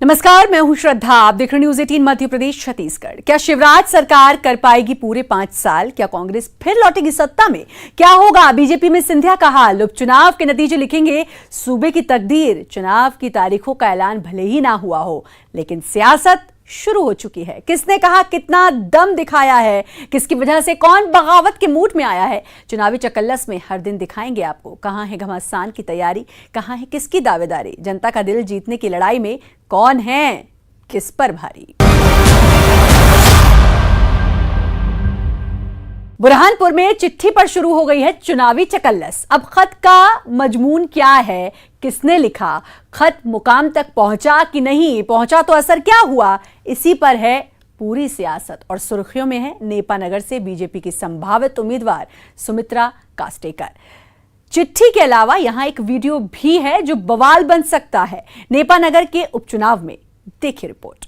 नमस्कार, मैं हूं श्रद्धा। आप देख रहे न्यूज 18 मध्य प्रदेश छत्तीसगढ़। क्या शिवराज सरकार कर पाएगी पूरे 5 साल? क्या कांग्रेस फिर लौटेगी सत्ता में? क्या होगा बीजेपी में सिंधिया का हाल? उपचुनाव के नतीजे लिखेंगे सूबे की तकदीर। चुनाव की तारीखों का ऐलान भले ही ना हुआ हो, लेकिन सियासत शुरू हो चुकी है। किसने कहा कितना दम दिखाया है, किसकी वजह से कौन बगावत के मूड में आया है, चुनावी चकल्लस में हर दिन दिखाएंगे आपको। कहां है घमासान की तैयारी, कहां है किसकी दावेदारी, जनता का दिल जीतने की लड़ाई में कौन है किस पर भारी। बुरहानपुर में चिट्ठी पर शुरू हो गई है चुनावी चकल्लस। अब खत का मजमून क्या है, किसने लिखा, खत मुकाम तक पहुंचा कि नहीं पहुंचा, तो असर क्या हुआ, इसी पर है पूरी सियासत। और सुर्खियों में है नेपानगर से बीजेपी की संभावित उम्मीदवार सुमित्रा कास्टेकर। चिट्ठी के अलावा यहां एक वीडियो भी है जो बवाल बन सकता है। नेपानगर के उपचुनाव में देखिए रिपोर्ट।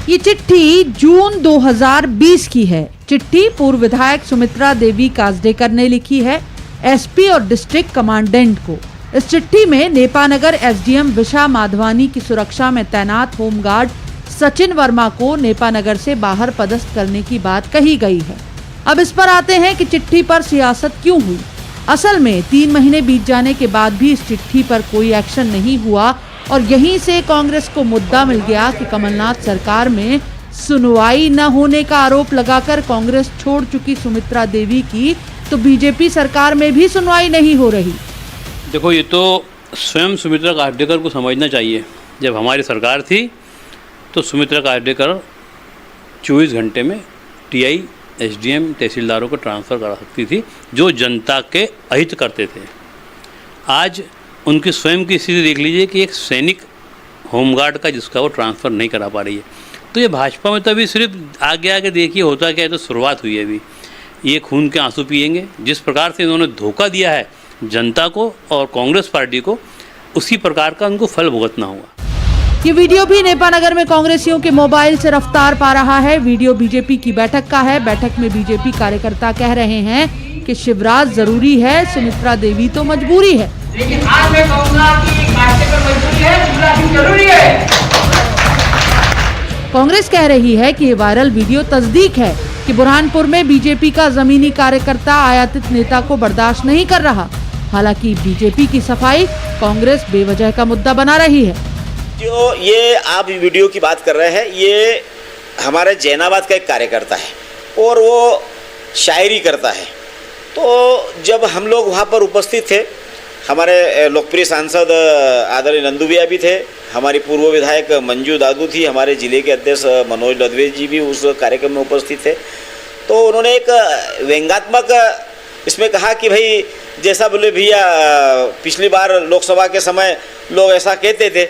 ये चिट्ठी जून 2020 की है। चिट्ठी पूर्व विधायक सुमित्रा देवी कास्डेकर ने लिखी है एसपी और डिस्ट्रिक्ट कमांडेंट को। इस चिट्ठी में नेपानगर एसडीएम विशा माधवानी की सुरक्षा में तैनात होमगार्ड सचिन वर्मा को नेपानगर से बाहर पदस्थ करने की बात कही गई है। अब इस पर आते हैं कि चिट्ठी पर सियासत क्यों हुई। असल में 3 महीने बीत जाने के बाद भी इस चिट्ठी पर कोई एक्शन नहीं हुआ और यहीं से कांग्रेस को मुद्दा मिल गया कि कमलनाथ सरकार में सुनवाई न होने का आरोप लगाकर कांग्रेस छोड़ चुकी सुमित्रा देवी की तो बीजेपी सरकार में भी सुनवाई नहीं हो रही। देखो, ये तो स्वयं सुमित्रा कास्डेकर को समझना चाहिए। जब हमारी सरकार थी तो सुमित्रा कास्डेकर 24 घंटे में टीआई एसडीएम तहसीलदारों को ट्रांसफ़र करा सकती थी, जो जनता के अहित करते थे। आज उनकी स्वयं की स्थिति देख लीजिए कि एक सैनिक होमगार्ड का जिसका वो ट्रांसफ़र नहीं करा पा रही है। तो ये भाजपा में तो अभी सिर्फ आगे आगे देखिए होता क्या है, तो शुरुआत हुई है। अभी ये खून के आंसू पिएंगे। जिस प्रकार से इन्होंने धोखा दिया है जनता को और कांग्रेस पार्टी को, उसी प्रकार का उनको फल भुगतना हुआ। ये वीडियो भी नेपानगर में कांग्रेसियों के मोबाइल से रफ्तार पा रहा है। वीडियो बीजेपी की बैठक का है। बैठक में बीजेपी कार्यकर्ता कह रहे हैं कि शिवराज जरूरी है, सुमित्रा देवी तो मजबूरी है। लेकिन आज मैं कहूंगा कि कास्टेकर मजबूरी है, शिवराज जरूरी है। कांग्रेस कह रही है कि ये वायरल वीडियो तस्दीक है कि बुरहानपुर में बीजेपी का जमीनी कार्यकर्ता आयातित नेता को बर्दाश्त नहीं कर रहा। हालांकि बीजेपी की सफाई कांग्रेस बेवजह का मुद्दा बना रही है। जो ये आप वीडियो की बात कर रहे हैं, ये हमारे जैनाबाद का एक कार्यकर्ता है और वो शायरी करता है। तो जब हम लोग वहाँ पर उपस्थित थे, हमारे लोकप्रिय सांसद आदरणीय नंदू भैया भी थे, हमारी पूर्व विधायक मंजू दादू थी, हमारे जिले के अध्यक्ष मनोज लदवे जी भी उस कार्यक्रम में उपस्थित थे। तो उन्होंने एक व्यंग्यात्मक इसमें कहा कि भाई जैसा बोले भैया पिछली बार लोकसभा के समय लोग ऐसा कहते थे,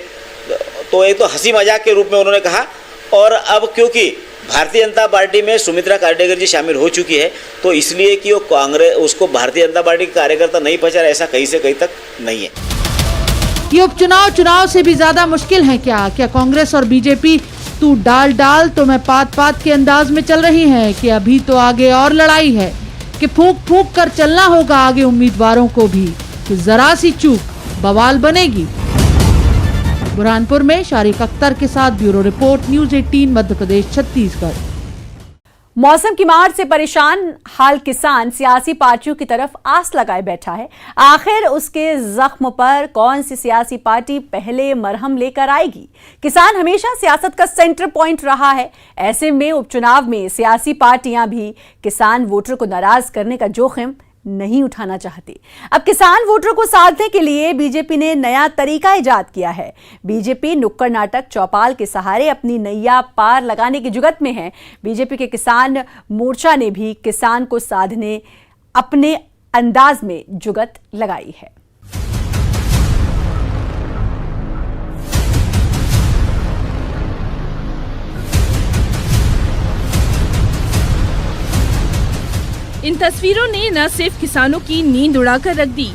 तो एक तो हंसी मजाक के रूप में उन्होंने कहा। और अब क्योंकि भारतीय जनता पार्टी में सुमित्रा कास्डेकर जी शामिल हो चुकी है, तो इसलिए कि वो कांग्रेस उसको भारतीय जनता पार्टी के कार्यकर्ता नहीं पहचान, ऐसा कहीं से कहीं तक नहीं है। ये उपचुनाव चुनाव से भी ज्यादा मुश्किल है क्या? क्या कांग्रेस और बीजेपी तू डाल डाल तो मैं पात पात के अंदाज में चल रही है कि अभी तो आगे और लड़ाई है, कि फूंक फूंक कर चलना होगा आगे उम्मीदवारों को भी, कि जरा सी चूक बवाल बनेगी। बुरहानपुर में शारिक अख्तर के साथ bureau report, news 18 Madhya Pradesh Chhattisgarh. मौसम की मार से परेशान हाल किसान सियासी पार्टियों की तरफ आस लगाए बैठा है। आखिर उसके जख्म पर कौन सी सियासी पार्टी पहले मरहम लेकर आएगी? किसान हमेशा सियासत का सेंटर पॉइंट रहा है। ऐसे में उपचुनाव में सियासी पार्टियां भी किसान वोटर को नाराज करने का जोखिम नहीं उठाना चाहती। अब किसान वोटर को साधने के लिए बीजेपी ने नया तरीका इजाद किया है। बीजेपी नुक्कड़ नाटक चौपाल के सहारे अपनी नैया पार लगाने की जुगत में है। बीजेपी के किसान मोर्चा ने भी किसान को साधने अपने अंदाज में जुगत लगाई है। इन तस्वीरों ने न सिर्फ किसानों की नींद उड़ाकर रख दी,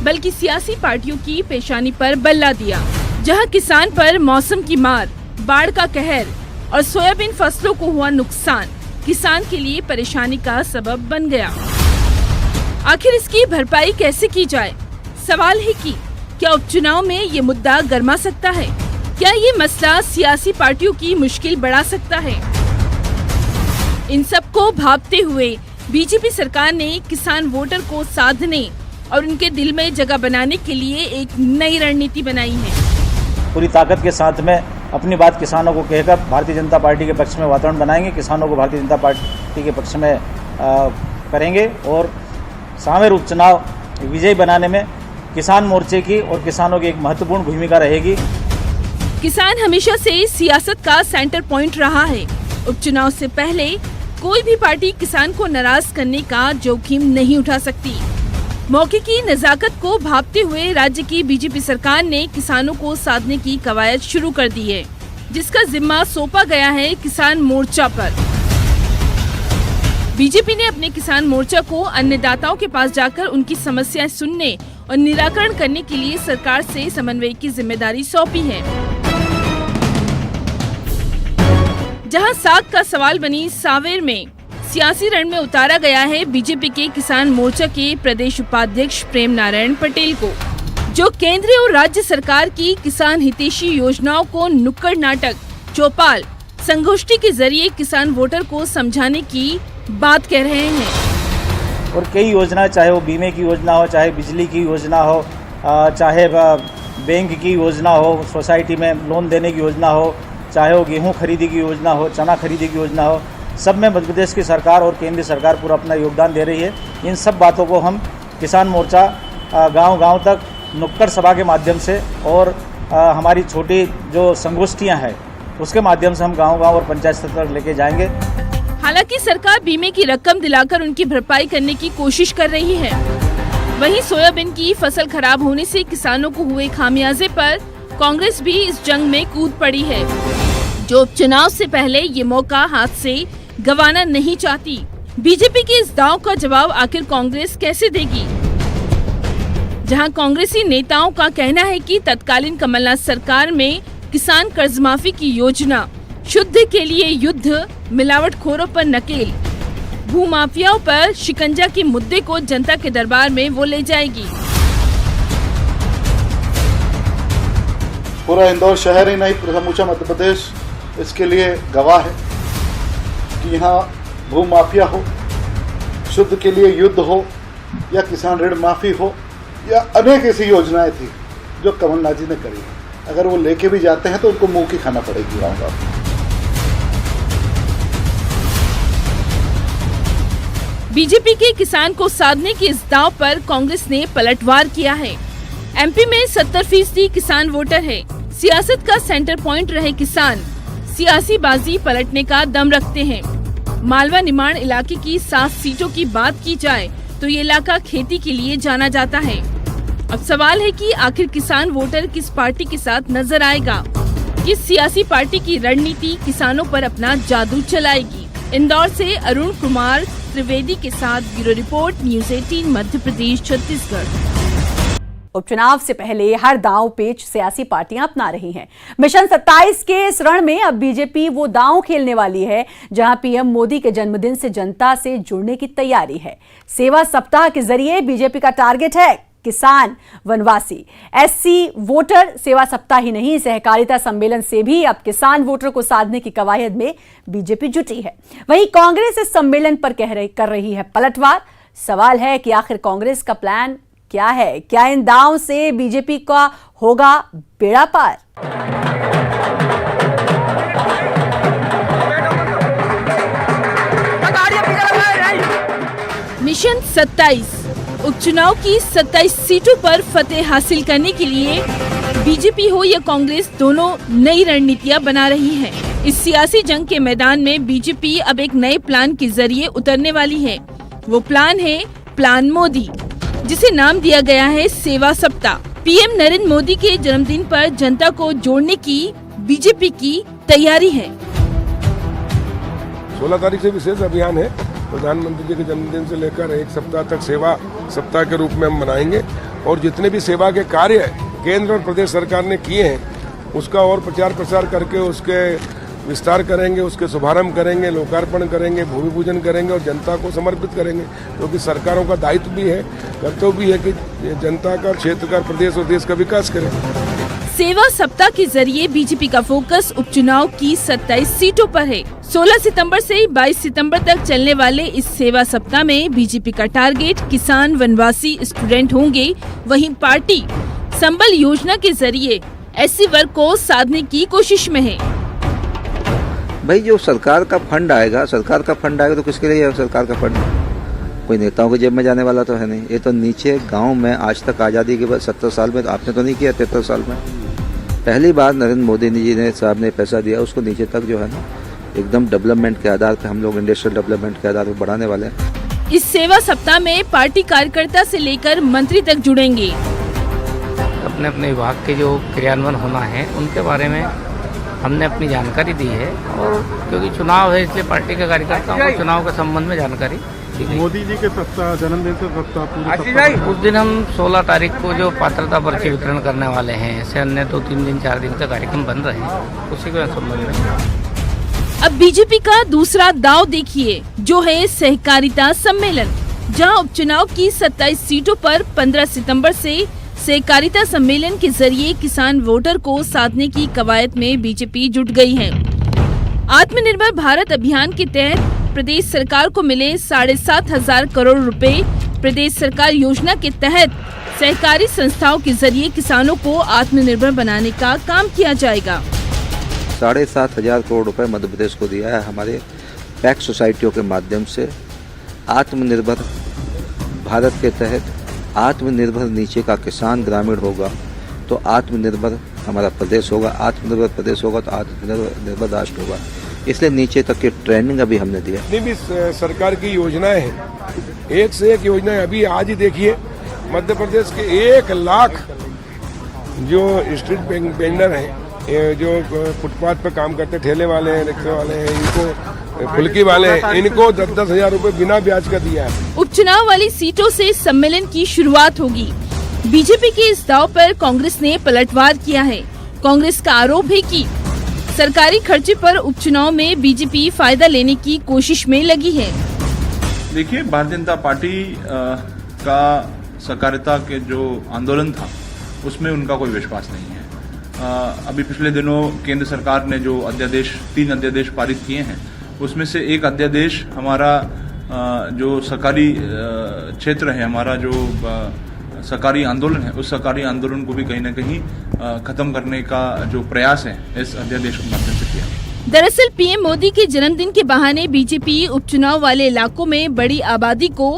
बल्कि सियासी पार्टियों की पेशानी पर बल्ला दिया। जहां किसान पर मौसम की मार, बाढ़ का कहर, और सोयाबीन फसलों को हुआ नुकसान किसान के लिए परेशानी का सबब बन गया। आखिर इसकी भरपाई कैसे की जाए? सवाल है कि क्या उपचुनाव में ये मुद्दा गर्मा सकता है? क्या ये मसला सियासी पार्टियों की मुश्किल बढ़ा सकता है? इन सबको भांपते हुए बीजेपी सरकार ने किसान वोटर को साधने और उनके दिल में जगह बनाने के लिए एक नई रणनीति बनाई है। पूरी ताकत के साथ में अपनी बात किसानों को कहकर भारतीय जनता पार्टी के पक्ष में वातावरण बनाएंगे, किसानों को भारतीय जनता पार्टी के पक्ष में करेंगे और सामूहिक उपचुनाव विजयी बनाने में किसान मोर्चे की और किसानों की एक महत्वपूर्ण भूमिका रहेगी। किसान हमेशा से सियासत का सेंटर पॉइंट रहा है। उपचुनाव से पहले कोई भी पार्टी किसान को नाराज करने का जोखिम नहीं उठा सकती। मौके की नजाकत को भांपते हुए राज्य की बीजेपी सरकार ने किसानों को साधने की कवायद शुरू कर दी है, जिसका जिम्मा सौंपा गया है किसान मोर्चा पर। बीजेपी ने अपने किसान मोर्चा को अन्नदाताओं के पास जाकर उनकी समस्याएं सुनने और निराकरण करने के लिए सरकार से समन्वय की जिम्मेदारी सौंपी है। जहां साग का सवाल बनी सावेर में सियासी रण में उतारा गया है बीजेपी के किसान मोर्चा के प्रदेश उपाध्यक्ष प्रेम नारायण पटेल को, जो केंद्रीय और राज्य सरकार की किसान हितैषी योजनाओं को नुक्कड़ नाटक, चौपाल, संगोष्ठी के जरिए किसान वोटर को समझाने की बात कह रहे हैं। और कई योजना, चाहे वो बीमे की योजना हो, चाहे बिजली की योजना हो, चाहे बैंक की योजना हो, सोसाइटी में लोन देने की योजना हो, चाहे वो गेहूं खरीदी की योजना हो, चना खरीदी की योजना हो, सब में मध्य प्रदेश की सरकार और केंद्रीय सरकार पूरा अपना योगदान दे रही है। इन सब बातों को हम किसान मोर्चा गांव-गांव तक नुक्कड़ सभा के माध्यम से और हमारी छोटी जो संगोष्ठियां हैं उसके माध्यम से हम गांव-गांव और पंचायत स्तर तक लेके जाएंगे। हालांकि सरकार बीमे की रकम दिलाकर उनकी भरपाई करने की कोशिश कर रही है। वहीं सोयाबीन की फसल खराब होने से किसानों को हुए खामियाजे पर कांग्रेस भी इस जंग में कूद पड़ी है, जो उपचुनाव से पहले ये मौका हाथ से गंवाना नहीं चाहती। बीजेपी के इस दांव का जवाब आखिर कांग्रेस कैसे देगी? जहां कांग्रेसी नेताओं का कहना है कि तत्कालीन कमलनाथ सरकार में किसान कर्ज माफी की योजना, शुद्ध के लिए युद्ध, मिलावटखोरों पर नकेल, भूमाफियाओं पर शिकंजा के मुद्दे को जनता के दरबार में वो ले जाएगी। पूरा इंदौर शहर ही नहीं, समूचा मध्य प्रदेश इसके लिए गवाह है कि यहाँ भूमाफिया हो, शुद्ध के लिए युद्ध हो, या किसान ऋण माफी हो, या अनेक ऐसी योजनाएं थी जो कमलनाथ जी ने करी। अगर वो लेके भी जाते हैं तो उनको मुंह की खाना पड़ेगी गाँव। बीजेपी के किसान को साधने के इस दांव पर कांग्रेस ने पलटवार किया है। एमपी में 70% किसान वोटर है। सियासत का सेंटर पॉइंट रहे किसान सियासी बाजी पलटने का दम रखते हैं। मालवा निमाड़ इलाके की 7 सीटों की बात की जाए तो ये इलाका खेती के लिए जाना जाता है। अब सवाल है कि आखिर किसान वोटर किस पार्टी के साथ नजर आएगा? किस सियासी पार्टी की रणनीति किसानों पर अपना जादू चलाएगी? इंदौर से अरुण कुमार त्रिवेदी के साथ bureau report, news 18 Madhya Pradesh, Chhattisgarh. उपचुनाव से पहले हर दांव पेच सियासी पार्टियां अपना रही हैं। मिशन 27 के इस रण में अब बीजेपी वो दांव खेलने वाली है जहां पीएम मोदी के जन्मदिन से जनता से जुड़ने की तैयारी है। सेवा सप्ताह के जरिए बीजेपी का टारगेट है किसान वनवासी। एससी वोटर सेवा सप्ताह ही नहीं, सहकारिता सम्मेलन से भी अब किसान वोटर को साधने की कवायद में बीजेपी जुटी है। वहीं कांग्रेस इस सम्मेलन पर कर रही है पलटवार। सवाल है कि आखिर कांग्रेस का प्लान क्या है? क्या इन दांव से बीजेपी का होगा बेड़ा पार? मिशन 27 उपचुनाव की 27 सीटों पर फतेह हासिल करने के लिए बीजेपी हो या कांग्रेस, दोनों नई रणनीतियां बना रही हैं। इस सियासी जंग के मैदान में बीजेपी अब एक नए प्लान के जरिए उतरने वाली है। वो प्लान है प्लान मोदी, जिसे नाम दिया गया है सेवा सप्ताह। पीएम नरेंद्र मोदी के जन्मदिन पर जनता को जोड़ने की बीजेपी की तैयारी है। 16 तारीख से विशेष अभियान है। प्रधानमंत्री जी के जन्मदिन से लेकर एक सप्ताह तक सेवा सप्ताह के रूप में हम मनाएंगे और जितने भी सेवा के कार्य केंद्र और प्रदेश सरकार ने किए हैं उसका और प्रचार प्रसार करके उसके विस्तार करेंगे, उसके शुभारंभ करेंगे, लोकार्पण करेंगे, भूमि पूजन करेंगे और जनता को समर्पित करेंगे, क्योंकि सरकारों का दायित्व भी है, कर्तव्य भी है कि जनता का, क्षेत्र का, प्रदेश और देश का विकास करें। सेवा सप्ताह के जरिए बीजेपी का फोकस उपचुनाव की 27 सीटों पर है। 16 सितंबर से 22 सितंबर तक चलने वाले इस सेवा सप्ताह में बीजेपी का टारगेट किसान, वनवासी, स्टूडेंट होंगे। वहीं पार्टी संबल योजना के जरिए एससी वर्ग को साधने की कोशिश में है। भाई जो सरकार का फंड आएगा तो किसके लिए है सरकार का फंड? कोई नेताओं की जेब में जाने वाला तो है नहीं। ये तो नीचे गांव में आज तक आज़ादी के बाद 70 साल में आपने तो नहीं किया, 73 साल में पहली बार नरेंद्र मोदी जी ने साहब ने पैसा दिया, उसको नीचे तक जो है ना एकदम डेवलपमेंट के आधार पर हम लोग इंडस्ट्रियल डेवलपमेंट के आधार पर बढ़ाने वाले हैं। इस सेवा सप्ताह में पार्टी कार्यकर्ता से लेकर मंत्री तक जुड़ेंगे। अपने अपने विभाग के जो क्रियान्वयन होना है उनके बारे में हमने अपनी जानकारी दी है, और क्योंकि चुनाव है इसलिए पार्टी के कार्यकर्ताओं को चुनाव के संबंध में जानकारी। मोदी जी के सप्ताह, जन्मदिन से सप्ताह उस दिन हम 16 तारीख को जो पात्रता पर्ची वितरण करने वाले हैं, ऐसे अन्य 2-3 दिन 4 दिन का कार्यक्रम बन रहे हैं, उसी के संबंध में। अब बीजेपी का दूसरा दांव देखिए, जो है सहकारिता सम्मेलन, जहां उपचुनाव की 27 सीटों पर 15 सितंबर से सहकारिता सम्मेलन के जरिए किसान वोटर को साधने की कवायद में बीजेपी जुट गई है। आत्मनिर्भर भारत अभियान के तहत प्रदेश सरकार को मिले 7,500 करोड़ रुपए। प्रदेश सरकार योजना के तहत सहकारी संस्थाओं के जरिए किसानों को आत्मनिर्भर बनाने का काम किया जाएगा। 7,500 करोड़ रुपए मध्य प्रदेश को दिया है हमारे पैक्ट सोसाइटियों के माध्यम से। आत्मनिर्भर भारत के तहत आत्मनिर्भर नीचे का किसान ग्रामीण होगा तो आत्मनिर्भर हमारा प्रदेश होगा, आत्मनिर्भर प्रदेश होगा तो आत्मनिर्भर राष्ट्र होगा। इसलिए नीचे तक की ट्रेनिंग अभी हमने दिया। जितनी भी सरकार की योजनाएं हैं, एक से एक योजनाएं, अभी आज ही देखिए मध्य प्रदेश के 1 लाख जो स्ट्रीट वेंडर हैं, जो फुटपाथ पे काम करते, ठेले वाले हैं, रिक्शे वाले हैं, इनको फुल्की वाले हैं, इनको 10-10 हजार रुपए बिना ब्याज का दिया है। उपचुनाव वाली सीटों से सम्मेलन की शुरुआत होगी। बीजेपी के इस दाव पर कांग्रेस ने पलटवार किया है। कांग्रेस का आरोप है कि सरकारी खर्चे पर उपचुनाव में बीजेपी फायदा लेने की कोशिश में लगी है। देखिए, भारतीय जनता पार्टी का सहकारिता के जो आंदोलन था उसमें उनका कोई विश्वास नहीं है। अभी पिछले दिनों केंद्र सरकार ने जो अध्यादेश 3 अध्यादेश पारित किए हैं, उसमें से एक अध्यादेश हमारा जो सरकारी क्षेत्र है, हमारा जो सरकारी आंदोलन है, उस सरकारी आंदोलन को भी कहीं न कहीं खत्म करने का जो प्रयास है इस अध्यादेश के माध्यम से किया। दरअसल पीएम मोदी के जन्मदिन के बहाने बीजेपी उपचुनाव वाले इलाकों में बड़ी आबादी को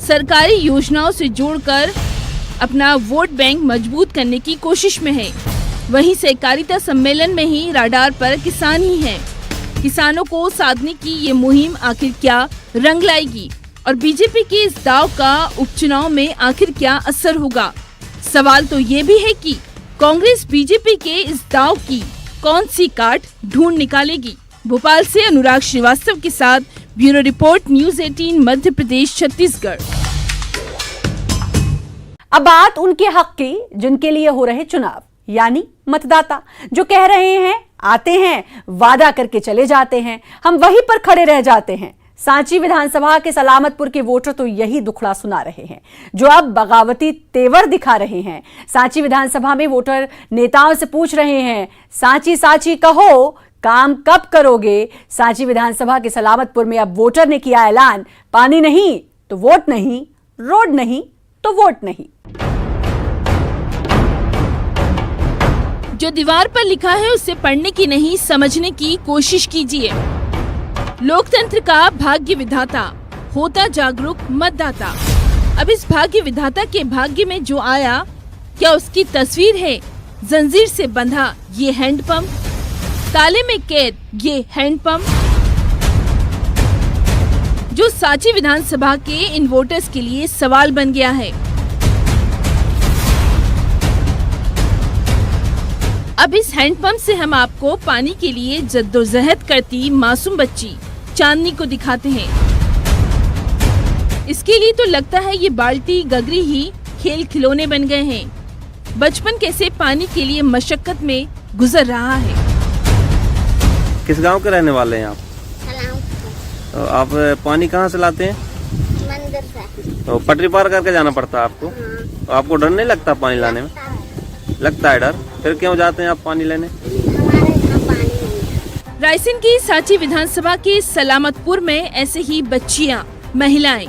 सरकारी योजनाओं से जोड़कर अपना वोट बैंक मजबूत करने की कोशिश में है। वहीं सहकारिता सम्मेलन में ही राडार पर किसान ही है। किसानों को साधने की ये मुहिम आखिर क्या रंग लाएगी और बीजेपी के इस दाव का उपचुनाव में आखिर क्या असर होगा? सवाल तो ये भी है कि कांग्रेस बीजेपी के इस दाव की कौन सी काट ढूंढ निकालेगी। भोपाल से अनुराग श्रीवास्तव के साथ bureau report, news 18 Madhya Pradesh, Chhattisgarh. अब बात उनके हक की जिनके लिए हो रहे चुनाव, यानी मतदाता, जो कह रहे हैं आते हैं, वादा करके चले जाते हैं, हम वहीं पर खड़े रह जाते हैं। सांची विधानसभा के सलामतपुर के वोटर तो यही दुखड़ा सुना रहे हैं, जो अब बगावती तेवर दिखा रहे हैं। सांची विधानसभा में वोटर नेताओं से पूछ रहे हैं, सांची सांची कहो, काम कब करोगे? सांची विधानसभा के सलामतपुर में अब वोटर ने किया ऐलान, पानी नहीं तो वोट नहीं, रोड नहीं तो वोट नहीं। जो दीवार पर लिखा है उसे पढ़ने की नहीं, समझने की कोशिश कीजिए। लोकतंत्र का भाग्य विधाता होता जागरूक मतदाता। अब इस भाग्य विधाता के भाग्य में जो आया, क्या उसकी तस्वीर है जंजीर से बंधा ये हैंडपंप, ताले में कैद ये हैंडपंप, जो सांची विधानसभा के इन वोटर्स के लिए सवाल बन गया है। अब इस हैंडपंप से हम आपको पानी के लिए जद्दोजहद करती मासूम बच्ची चांदनी को दिखाते हैं। इसके लिए तो लगता है ये बाल्टी गगरी ही खेल खिलौने बन गए हैं। बचपन कैसे पानी के लिए मशक्कत में गुजर रहा है। किस गांव के रहने वाले हैं आप? तो आप पानी कहाँ से लाते हैं? मंदिर से। तो पटरी पार करके जाना पड़ता है आपको? तो आपको डर नहीं लगता पानी लाने में? लगता है डर। फिर क्यों जाते हैं आप पानी लेने? रायसेन की सांची विधानसभा के सलामतपुर में ऐसे ही बच्चियां, महिलाएं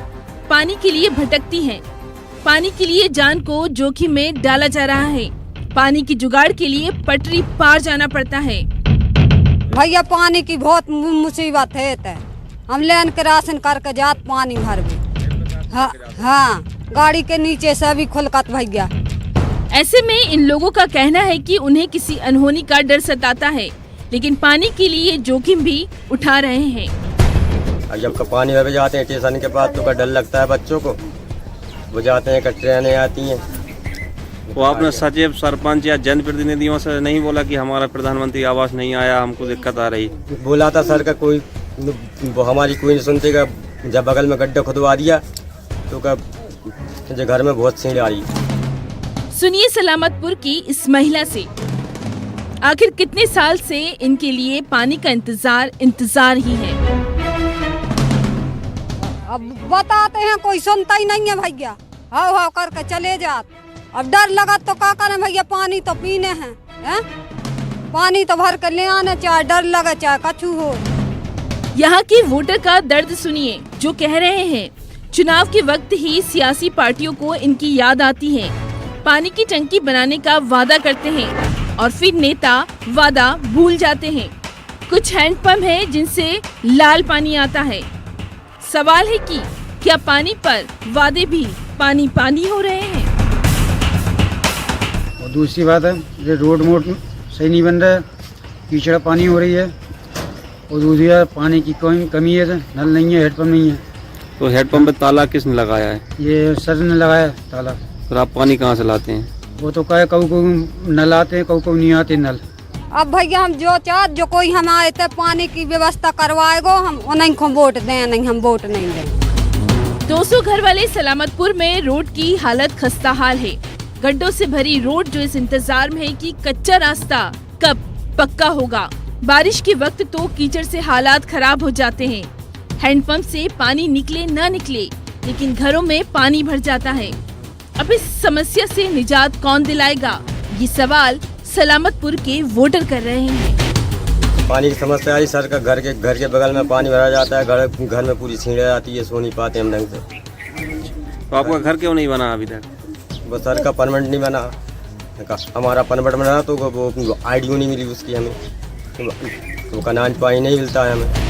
पानी के लिए भटकती हैं। पानी के लिए जान को जोखिम में डाला जा रहा है। पानी की जुगाड़ के लिए पटरी पार जाना पड़ता है। भैया पानी की बहुत मुसीबत है। हम लेन के राशन करके जात पानी भर भी। हाँ, गाड़ी के नीचे से भी खुलकत भैया। ऐसे में इन लोगों का कहना है कि उन्हें किसी अनहोनी का डर सताता है, लेकिन पानी के लिए जोखिम भी उठा रहे हैं। जब पानी भर जाते हैं स्टेशन के पास तो डर लगता है बच्चों को। वो जाते हैं, ट्रेनें आती हैं। तो आपने सचिव, सरपंच या जनप्रतिनिधियों से नहीं बोला कि हमारा प्रधानमंत्री आवास नहीं आया, हमको दिक्कत आ रही? बोला था सर का, कोई वो हमारी कोई नहीं सुनते का। जब बगल में गड्ढा खुदवा दिया तो जो घर में बहुत सीढ़ आ रही। सुनिए सलामतपुर की इस महिला से, आखिर कितने साल से इनके लिए पानी का इंतजार ही है। अब बताते हैं, कोई सुनता ही नहीं है भैया। हाव हाव करके चले जात। अब डर लगा तो क्या करें भैया, पानी तो पीने हैं। पानी तो भर कर ले आने, चाहे डर लगे चाहे कछु हो। यहाँ के वोटर का दर्द सुनिए, जो कह रहे हैं चुनाव के वक्त ही सियासी पार्टियों को इनकी याद आती है। पानी की टंकी बनाने का वादा करते हैं और फिर नेता वादा भूल जाते हैं। कुछ हैंडपंप है जिनसे लाल पानी आता है। सवाल है कि क्या पानी पर वादे भी पानी पानी हो रहे हैं? और दूसरी बात है, ये रोड सही नहीं बन रहा है, कीचड़ पानी हो रही है। और दूसरी बात, पानी की कमी है, नल नहीं है, हेडपम्प नहीं है। तो हेडपम्प पे ताला किसने लगाया है? ये सर ने लगाया ताला। फिर आप पानी कहाँ से लाते हैं? वो तो कहे कऊ को नल आते हैं, कऊ को नहीं आते नल। अब भैया हम जो कोई हम आए थे पानी की व्यवस्था करवाएगो, हम उन्हीं को वोट दें, नहीं हम वोट नहीं दें। 200 घर वाले सलामतपुर में रोड की हालत खस्ता हाल है। गड्ढों से भरी रोड जो इस इंतजार में है कि कच्चा रास्ता कब पक्का होगा। बारिश के वक्त तो कीचड़ से हालात खराब हो जाते हैं। हैंडपंप से पानी निकले न निकले, लेकिन घरों में पानी भर जाता है। अब इस समस्या से निजात कौन दिलाएगा, ये सवाल सलामतपुर के वोटर कर रहे हैं। पानी की समस्या आई सर का, घर के बगल में पानी भरा जाता है। घर में पूरी छींड़े आती है, सो नहीं पाते हम ढंग से। तो आपका घर क्यों नहीं बना अभी तक? वो सर का परमानेंट नहीं बना। हमारा परमानेंट बना तो वो आईडी नहीं मिली उसकी हमें, तो अनाज पानी नहीं मिलता है हमें।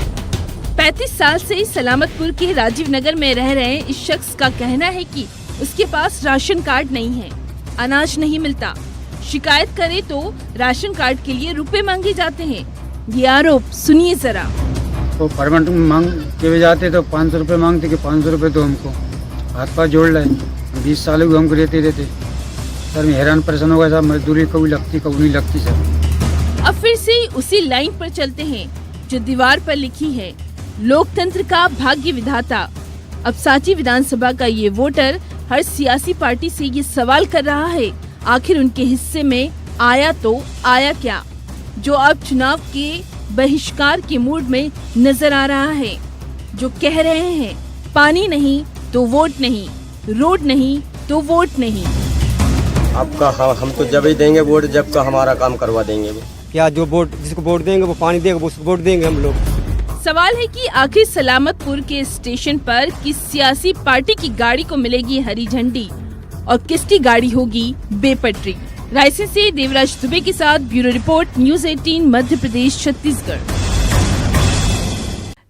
35 साल से सलामतपुर के राजीव नगर में रह रहे इस शख्स का कहना है कि उसके पास राशन कार्ड नहीं है, अनाज नहीं मिलता। शिकायत करे तो राशन कार्ड के लिए रुपए मांगे जाते हैं। ये आरोप सुनिए जरा। तो परमानेंट मांग के जाते तो 500 रुपये मांगते कि 500 रुपये तो हमको हाथ पास जोड़ लाए। 20 साल हुए हमको रहते सर, मैं हैरान परेशान हो गया साहब। मजदूरी कभी लगती कभी नहीं लगती सर। अब फिर से उसी लाइन पर चलते हैं जो दीवार पर लिखी है, लोकतंत्र का भाग्य विधाता। अब सांची विधानसभा का ये वोटर हर सियासी पार्टी से ये सवाल कर रहा है, आखिर उनके हिस्से में आया तो आया क्या, जो अब चुनाव के बहिष्कार के मूड में नजर आ रहा है। जो कह रहे हैं पानी नहीं तो वोट नहीं, रोड नहीं तो वोट नहीं। आपका हम तो जब ही देंगे वोट जब का हमारा काम करवा देंगे। क्या जो वोट जिसको वोट देंगे वो पानी देगा, वो उसको वोट देंगे हम लोग। सवाल है कि आखिर सलामतपुर के स्टेशन पर किस सियासी पार्टी की गाड़ी को मिलेगी हरी झंडी और किसकी गाड़ी होगी बेपटरी। रायसेन से देवराज दुबे के साथ bureau report, news 18 Madhya Pradesh Chhattisgarh.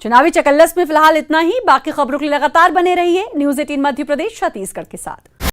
चुनावी चकल्लस में फिलहाल इतना ही। बाकी खबरों के लिए लगातार बने रहिए न्यूज़ 18 मध्य प्रदेश छत्तीसगढ़ के साथ।